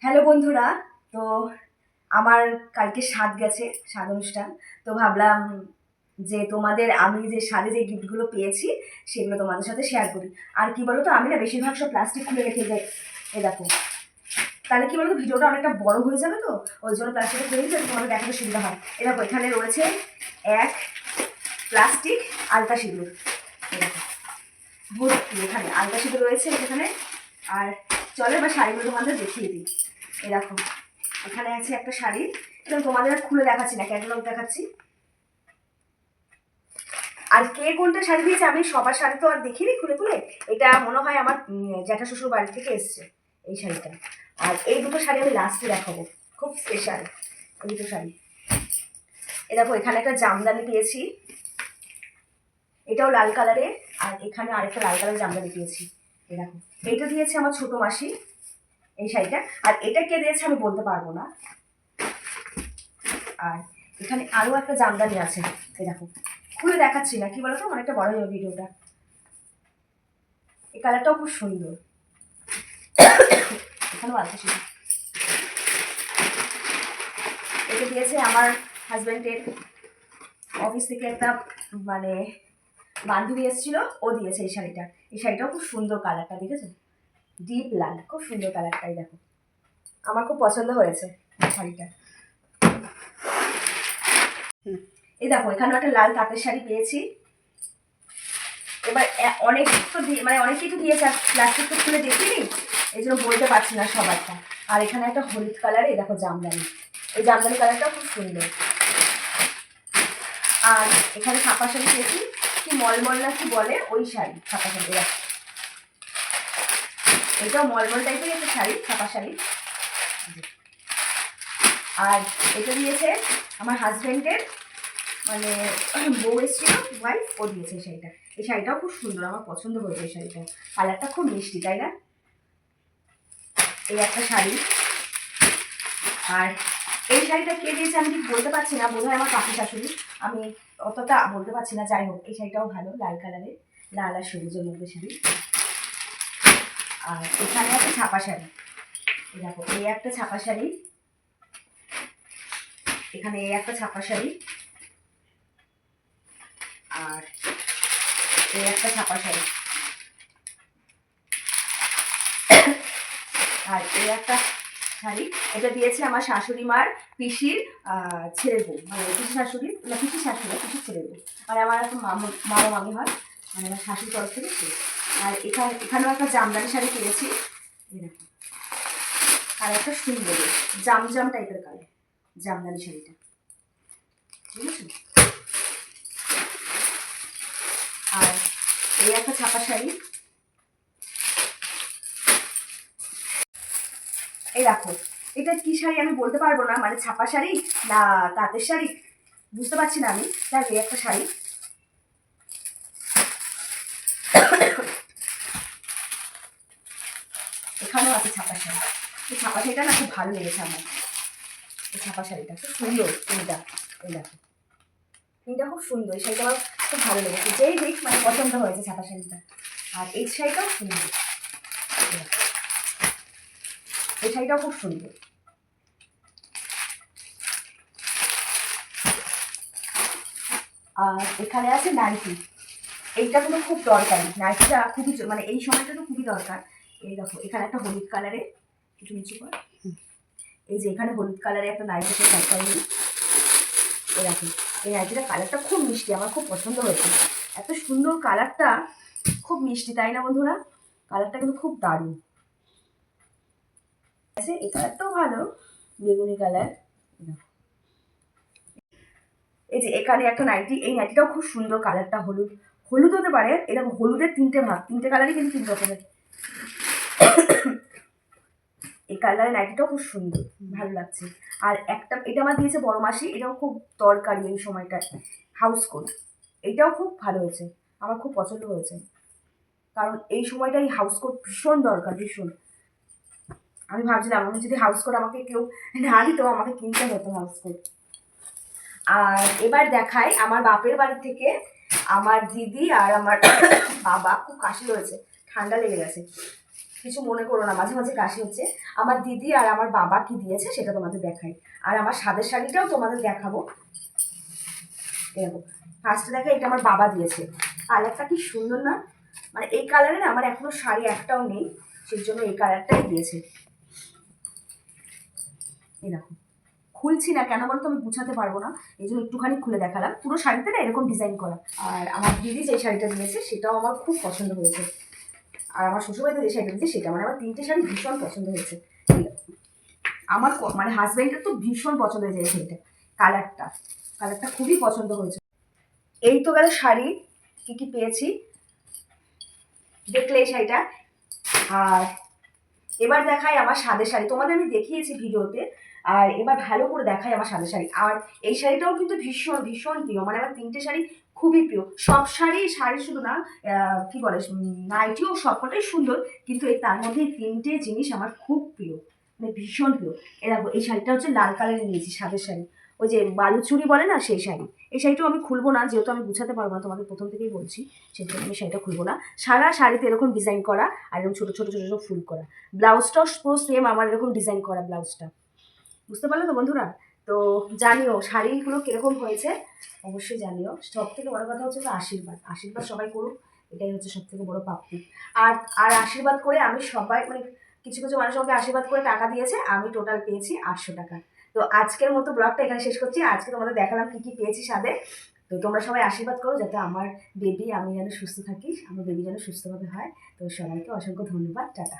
Hello বন্ধুরা। তো আমার কালকে স্বাদ গেছে, স্বাদ অনুষ্ঠান। তো ভাবলাম যে তোমাদের আমি যে স্বাদে যে গিফটগুলো পেয়েছি সেগুলো তোমাদের সাথে শেয়ার করি। আর কি বলো তো, আমি না বেশিরভাগ সব প্লাস্টিক খুলে রেখে যাই। এ দেখো, তাহলে কি বলতো ভিডিওটা অনেকটা বড় হয়ে যাবে, তো ওই জন্য প্লাস্টিকটা খুলে দিতে তোমাদের দেখাতে সুবিধা হয়। এ দেখো, এখানে রয়েছে এক প্লাস্টিক আলতা সিঁদুর। এ দেখো ভর্তি, এখানে আলতা সিঁদুর রয়েছে এখানে। আর চলে বা শাড়িগুলো তোমাদের দেখিয়ে দিই। এ দেখো, এখানে আছে একটা শাড়ি। এবং তোমাদের আর খুলে দেখাচ্ছি না, ক্যাটালগ দেখাচ্ছি। আর কে কোনটা শাড়ি দিয়েছে আমি সবার শাড়ি তো আর দেখিনি খুলে খুলে। এটা মনে হয় আমার জ্যাঠা শ্বশুর বাড়ি থেকে এসছে এই শাড়িটা। আর এই দুটো শাড়ি আমি লাস্টে দেখাবো, খুব স্পেশাল এই দুটো শাড়ি। এ দেখো, এখানে একটা জামদানি পেয়েছি, এটাও লাল কালারে। আর এখানে আরেকটা লাল কালারের জামদানি পেয়েছি। এ দেখো, এইটা দিয়েছে আমার ছোট মাসি এই শাড়িটা। আর এটা কে দিয়েছে আমি বলতে পারবো না। আর এখানে আরো একটা জামদানি আছে। এই দেখো, খুলে দেখাচ্ছি না, কি বলতো অনেকটা বড় হয়ে ভিডিওটা। এই কালারটাও খুব সুন্দর। এখানেও আছে শুধু। এটা দিয়েছে আমার হাজব্যান্ডের অফিস থেকে একটা, মানে বান্ধবী এসেছিল, ও দিয়েছে এই শাড়িটা। এই শাড়িটাও খুব সুন্দর, কালারটা দেখেছো, ডিপ লাল, খুব সুন্দর কালারটাই। দেখো, আমার খুব পছন্দ হয়েছে শাড়িটা। এই দেখো, এখানেও একটা লাল তাঁতের শাড়ি পেয়েছি। এবার অনেক তো মানে অনেক কিছু দিয়েছে, আর প্লাস্টিক তো খুলে দেখিনি, এই জন্য বলতে পারছি না সবারটা। আর এখানে একটা হলুদ কালার, এই দেখো জামদানি, এই জামদানি কালারটাও খুব সুন্দর। আর এখানে ছাপা শাড়ি পেয়েছি, কি মলমল না কি বলে ওই শাড়ি, ছাপা শাড়ি। এটাও মলমল টাইপের একটা শাড়ি, ছাপা শাড়ি। আর এটা দিয়েছে আমার হাজব্যান্ডের, মানে বউ এসেছিল, ওয়াইফ, ও দিয়েছে এই শাড়িটা। এই শাড়িটাও খুব সুন্দর, আমার পছন্দ হয়েছে এই শাড়িটা। কালারটা খুব মিষ্টি, তাই না? এই একটা শাড়ি। আর এই শাড়িটা কে দিয়েছে আমি ঠিক বলতে পারছি না, বোধহয় আমার কাকি শাশুড়ি, আমি অতটা বলতে পারছি না। যাই হোক, এই শাড়িটাও ভালো, লাল কালারের, লাল আর সবুজের মধ্যে শাড়ি। আর এখানে একটা ছাপা শাড়ি, দেখো এই একটা ছাপা শাড়ি, এখানে এই একটা ছাপা শাড়ি, আর এই একটা ছাপা শাড়ি, আর এই একটা শাড়ি। এটা দিয়েছে আমার শাশুড়ি মার পিসির ছেলের বউ, মানে পিসি শাশুড়ি না, পিসি শাশুড়ি, পিসির ছেলের বউ। মানে আমার এখন মামা মামি হয়, মানে আমার শাশুড়ির তরফ থেকে সে। আর এখানেও একটা জামদানি শাড়ি পেয়েছি, এরকম। আর একটা সুন্দর জামজাম টাইপের কালার জামদানি শাড়িটা, ঠিক আছে। আর এই একটা ছাপা শাড়ি। এই দেখো, এটা কি শাড়ি আমি বলতে পারবো না, মানে ছাপা শাড়ি না তাঁতের শাড়ি বুঝতে পারছি না আমি। তার এই একটা শাড়ি। এখানেও আছে ছাপা শাড়ি। এই ছাপা শাড়িটা না খুব ভালো লেগেছে আমার। এই ছাপা শাড়িটা খুব সুন্দর, প্রিন্টটা, এই দেখো প্রিন্টটা খুব সুন্দর। এই শাড়িটা আমার খুব ভালো লেগেছে, যেই দিক মানে পছন্দ হয়েছে ছাপা শাড়িটা। আর এই শাড়িটাও সুন্দর, এই শাড়িটাও খুব সুন্দর। আর এখানে আছে নাইটি, এইটা কিন্তু খুব দরকারি, নাইটিটা খুবই মানে এই সময়টা তো খুবই দরকার। এই দেখো, এখানে একটা হলুদ কালারে, একটু নিচু কর, এই যে এখানে হলুদ কালারে একটা নাইটিতে দরকারি। এই দেখো, এই নাইটিটা কালারটা খুব মিষ্টি, আমার খুব পছন্দ হয়েছে। এত সুন্দর কালারটা, খুব মিষ্টি, তাই না বন্ধুরা? কালারটা কিন্তু খুব দারুণ। এই কালারটাও ভালো, বেগুনি কালার। এই যে এখানে একটা নাইটি, এই নাইটিটাও খুব সুন্দর, কালারটা হলুদ, হলুদ হতে পারে। এরকম হলুদের তিনটে ভাগ, তিনটে কালারই কিন্তু তিন রকমের। এই কালারের নাইটিটাও খুব সুন্দর, ভালো লাগছে। আর একটা এটা আমার দিয়েছে বড় মাসি, এটাও খুব দরকারি এই সময়টায়, হাউস কোট। এটাও খুব ভালো হয়েছে, আমার খুব পছন্দ হয়েছে, কারণ এই সময়টাই হাউস কোট ভীষণ দরকার, ভীষণ। আমি ভাবছিলাম আমি যদি হাউস কোট আমাকে কেউ না দিত, আমাকে কিনতে হতো হাউস কোট। আর এবার দেখাই আমার বাপের বাড়ি থেকে আমার দিদি আর আমার বাবা, খুব কাশি হয়েছে, ঠান্ডা লেগে গেছে। কিছু মনে করো না, মাঝে মাঝে কাশি হচ্ছে। আমার দিদি আর আমার বাবা কি দিয়েছে সেটা তোমাদের দেখাই। আর আমার সাদের শাড়িটাও তোমাদের দেখাবো। দেখো, ফার্স্টে দেখা, এটা আমার বাবা দিয়েছে। কালারটা কি সুন্দর না? মানে এই কালারে না আমার এখনো শাড়ি একটাও নেই, সেই জন্য এই কালারটাই দিয়েছে। এই দেখো, খুলছি না কেন বলো তো, আমি গুছাতে পারবো না, এই জন্য একটুখানি খুলে দেখালাম। পুরো শাড়িতে না এরকম ডিজাইন করা। আর আমার দিদি যে শাড়িটা দিয়েছে সেটাও আমার খুব পছন্দ হয়েছে। আর আমার শ্বশুরবাড়িতে যে শাড়িটা দিয়েছে সেটা, মানে আমার 3টে শাড়ি ভীষণ পছন্দ হয়েছে। আমার মানে হাজব্যান্ডের তো ভীষণ পছন্দ হয়েছে এই শাড়িটা। কালারটা কালারটা খুবই পছন্দ হয়েছে। এই তো গেল শাড়ি, কি কি পেয়েছি দেখলে এই শাড়িটা। আর এবার দেখাই আমার সাদের শাড়ি, তোমাদের আমি দেখিয়েছি ভিডিওতে। আর এবার ভালো করে দেখাই আমার সাদের শাড়ি। আর এই শাড়িটাও কিন্তু ভীষণ ভীষণ প্রিয়, মানে আমার 3টে শাড়ি খুবই প্রিয়। সব শাড়ি শুধু না, কি বলে, নাইটিও সবকটাই সুন্দর, কিন্তু এই তার মধ্যে এই 3টে জিনিস আমার খুব প্রিয়, মানে ভীষণ প্রিয়। এরকম এই শাড়িটা হচ্ছে লাল কালারের নিয়েছি, সাদের শাড়ি, ওই যে বালুচুরি বলে না সেই শাড়ি। এই শাড়িটাও আমি খুলবো না, যেহেতু আমি গুছাতে পারবো না, তোমাদের প্রথম থেকেই বলছি, সেই জন্য আমি শাড়িটা খুলবো না। সারা শাড়িতে এরকম ডিজাইন করা, আর এরকম ছোটো ছোটো ছোটো ছোটো ফুল করা। ব্লাউজটাও পুরো সেম আমার এরকম ডিজাইন করা ব্লাউজটা। বুঝতে পারলে তো বন্ধুরা? তো জানিও শাড়িগুলো কিরকম হয়েছে, অবশ্যই জানিও। সব থেকে বড় কথা হচ্ছে আশীর্বাদ, আশীর্বাদ সবাই করুক, এটাই হচ্ছে সব থেকে বড় প্রাপ্তি। আর আর আশীর্বাদ করে আমি সবাই, মানে কিছু কিছু মানুষ আমাকে আশীর্বাদ করে টাকা দিয়েছে, আমি টোটাল পেয়েছি 800 টাকা। তো আজকের মতো ব্লগটা এখানে শেষ করছি। আজকে তোমাদের দেখালাম কি কি পেয়েছি সাথে। তো তোমরা সবাই আশীর্বাদ করো যাতে আমার বেবি, আমি যেন সুস্থ থাকি, আমার বেবি যেন সুস্থভাবে হয়। তো সবাইকে অসংখ্য ধন্যবাদ, টাটা।